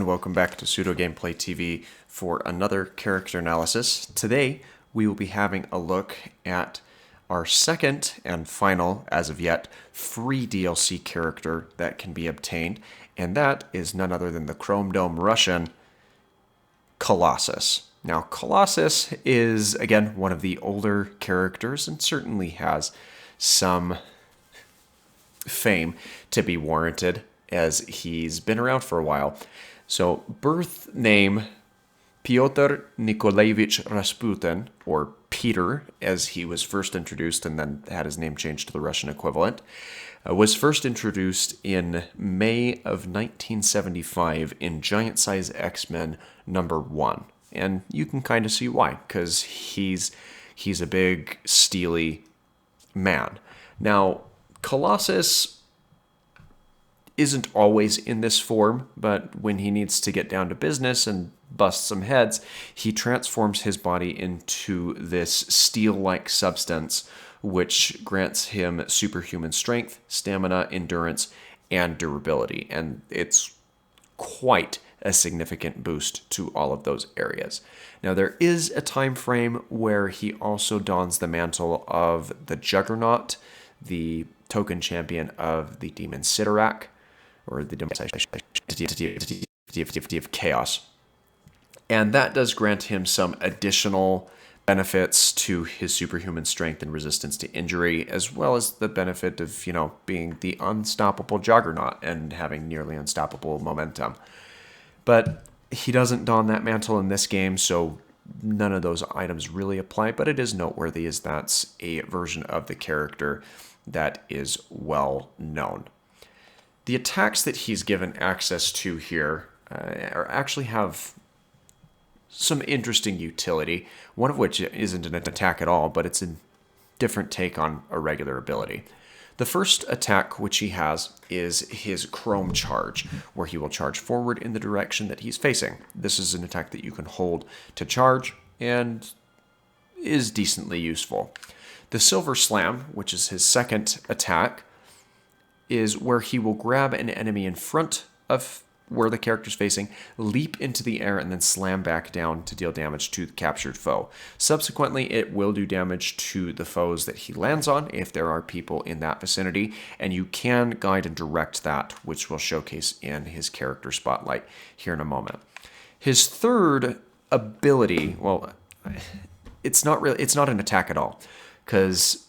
welcome back to Pseudo Gameplay TV for another character analysis. Today we will be having a look at our second and final, as of yet, free DLC character that can be obtained, and that is none other than the Chrome Dome Russian, Colossus. Now, Colossus is, again, one of the older characters and certainly has some fame to be warranted, as he's been around for a while. So, birth name Pyotr Nikolaevich Rasputin, or Peter, as he was first introduced and then had his name changed to the Russian equivalent, was first introduced in May of 1975 in Giant Size X-Men number 1. And you can kind of see why, because he's a big, steely man. Now, Colossus isn't always in this form, but when he needs to get down to business and bust some heads, he transforms his body into this steel-like substance, which grants him superhuman strength, stamina, endurance, and durability. And it's quite a significant boost to all of those areas. Now, there is a time frame where he also dons the mantle of the Juggernaut, the token champion of the Demon Sidorak, or the deity of chaos. And that does grant him some additional benefits to his superhuman strength and resistance to injury, as well as the benefit of, being the unstoppable Juggernaut and having nearly unstoppable momentum. But he doesn't don that mantle in this game, so none of those items really apply, but it is noteworthy as that's a version of the character that is well known. The attacks that he's given access to here actually have some interesting utility, one of which isn't an attack at all, but it's a different take on a regular ability. The first attack which he has is his Chrome Charge, where he will charge forward in the direction that he's facing. This is an attack that you can hold to charge and is decently useful. The Silver Slam, which is his second attack, is where he will grab an enemy in front of where the character's facing, leap into the air, and then slam back down to deal damage to the captured foe. Subsequently, it will do damage to the foes that he lands on if there are people in that vicinity, and you can guide and direct that, which we'll showcase in his character spotlight here in a moment. His third ability, well, it's not an attack at all, because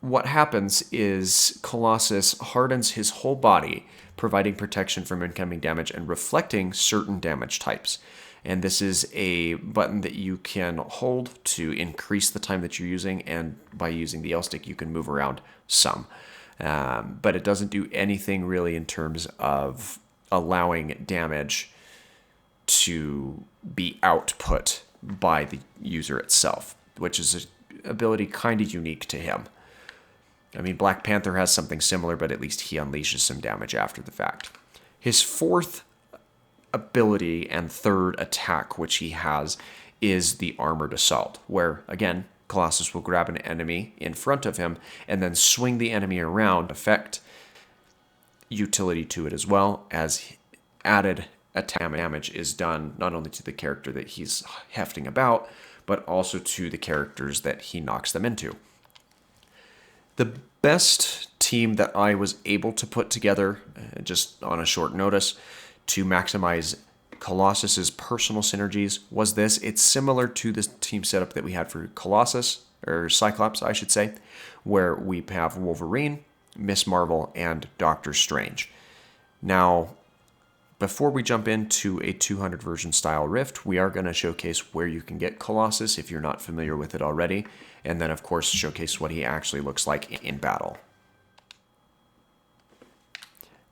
what happens is Colossus hardens his whole body, providing protection from incoming damage and reflecting certain damage types. And this is a button that you can hold to increase the time that you're using, and by using the L stick you can move around some. But it doesn't do anything really in terms of allowing damage to be output by the user itself, which is an ability kind of unique to him. I mean, Black Panther has something similar, but at least he unleashes some damage after the fact. His fourth ability and third attack, which he has, is the Armored Assault, where, again, Colossus will grab an enemy in front of him and then swing the enemy around, effect utility to it as well, as added attack damage is done not only to the character that he's hefting about, but also to the characters that he knocks them into. The best team that I was able to put together, just on a short notice, to maximize Colossus's personal synergies was this. It's similar to the team setup that we had for Colossus, or Cyclops, I should say, where we have Wolverine, Miss Marvel, and Doctor Strange. Now, before we jump into a 200 version style rift, we are going to showcase where you can get Colossus if you're not familiar with it already, and then of course showcase what he actually looks like in battle.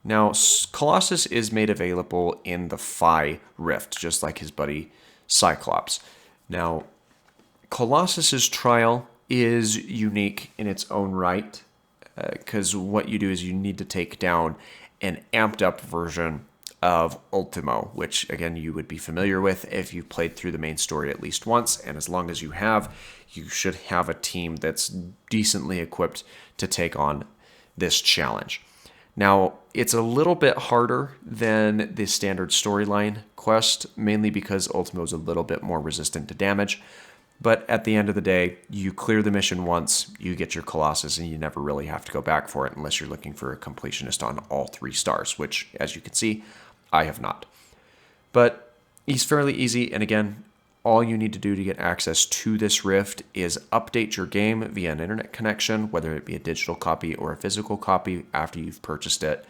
Now, Colossus is made available in the Phi Rift, just like his buddy Cyclops. Now, Colossus's trial is unique in its own right, because what you do is you need to take down an amped up version of Ultimo, which again you would be familiar with if you've played through the main story at least once, and as long as you have, you should have a team that's decently equipped to take on this challenge. Now, it's a little bit harder than the standard storyline quest, mainly because Ultimo is a little bit more resistant to damage. But at the end of the day, you clear the mission once, you get your Colossus, and you never really have to go back for it unless you're looking for a completionist on all 3 stars, which, as you can see, I have not. But he's fairly easy, and again, all you need to do to get access to this rift is update your game via an internet connection, whether it be a digital copy or a physical copy after you've purchased it.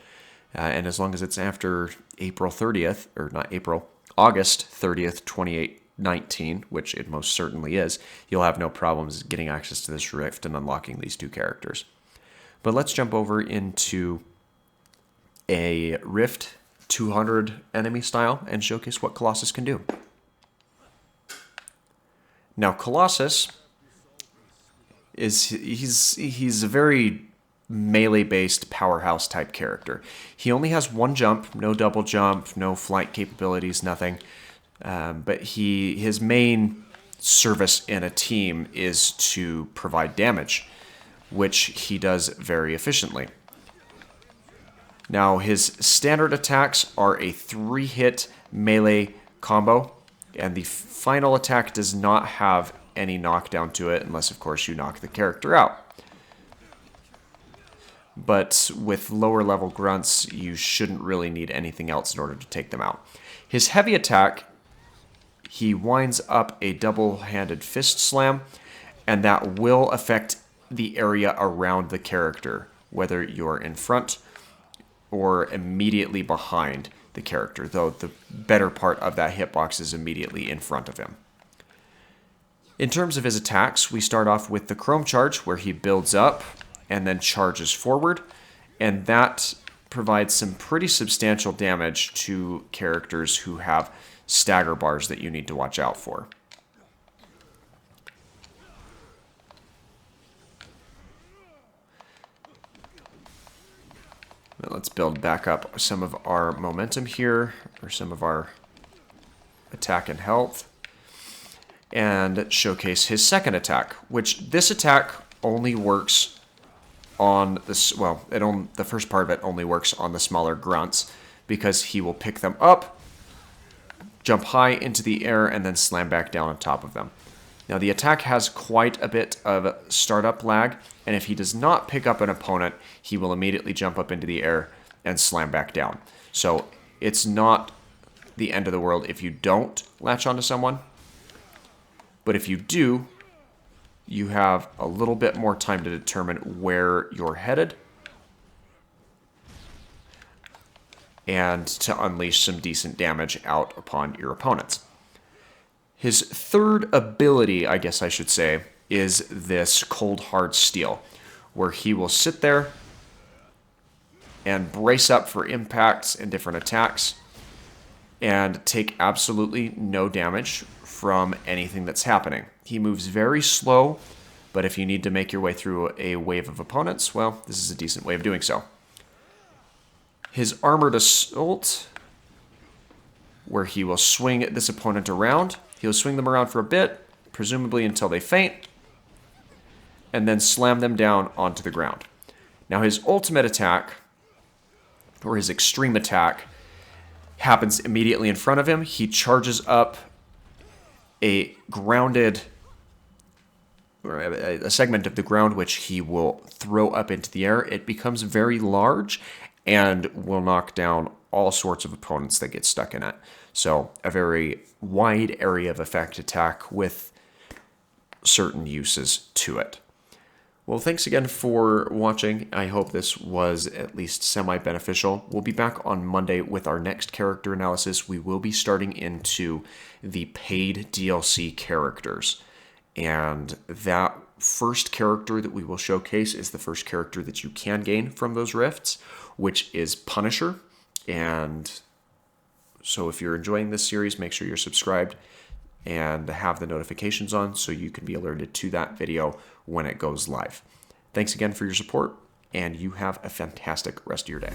And as long as it's after April 30th, or not April, August 30th, 2019, which it most certainly is, you'll have no problems getting access to this rift and unlocking these 2 characters. But let's jump over into a rift 200 enemy style and showcase what Colossus can do. Now, Colossus he's a very melee-based powerhouse type character. He only has 1 jump, no double jump, no flight capabilities, nothing. But his main service in a team is to provide damage, which he does very efficiently. Now, his standard attacks are a 3-hit melee combo, and the final attack does not have any knockdown to it, unless, of course, you knock the character out. But with lower level grunts, you shouldn't really need anything else in order to take them out. His heavy attack, he winds up a double-handed fist slam, and that will affect the area around the character, whether you're in front or immediately behind the character, though the better part of that hitbox is immediately in front of him. In terms of his attacks, we start off with the Chrome Charge, where he builds up and then charges forward, and that provides some pretty substantial damage to characters who have stagger bars that you need to watch out for. Now let's build back up some of our momentum here, or some of our attack and health, and showcase his second attack, which this attack only works on this, well, the first part of it only works on the smaller grunts, because he will pick them up, jump high into the air, and then slam back down on top of them. Now, the attack has quite a bit of startup lag, and if he does not pick up an opponent, he will immediately jump up into the air and slam back down. So it's not the end of the world if you don't latch onto someone, but if you do, you have a little bit more time to determine where you're headed and to unleash some decent damage out upon your opponents. His third ability, I guess I should say, is this Cold Hard Steel, where he will sit there and brace up for impacts and different attacks and take absolutely no damage from anything that's happening. He moves very slow, but if you need to make your way through a wave of opponents, well, this is a decent way of doing so. His Armored Assault, where he will swing this opponent around. He'll swing them around for a bit, presumably until they faint, and then slam them down onto the ground. Now his ultimate attack, or his extreme attack, happens immediately in front of him. He charges up a grounded, or a segment of the ground which he will throw up into the air. It becomes very large and will knock down all sorts of opponents that get stuck in it. So a very wide area of effect attack with certain uses to it. Well, thanks again for watching. I hope this was at least semi-beneficial. We'll be back on Monday with our next character analysis. We will be starting into the paid DLC characters. And that first character that we will showcase is the first character that you can gain from those rifts, which is Punisher. And so if you're enjoying this series, make sure you're subscribed and have the notifications on so you can be alerted to that video when it goes live. Thanks again for your support, and you have a fantastic rest of your day.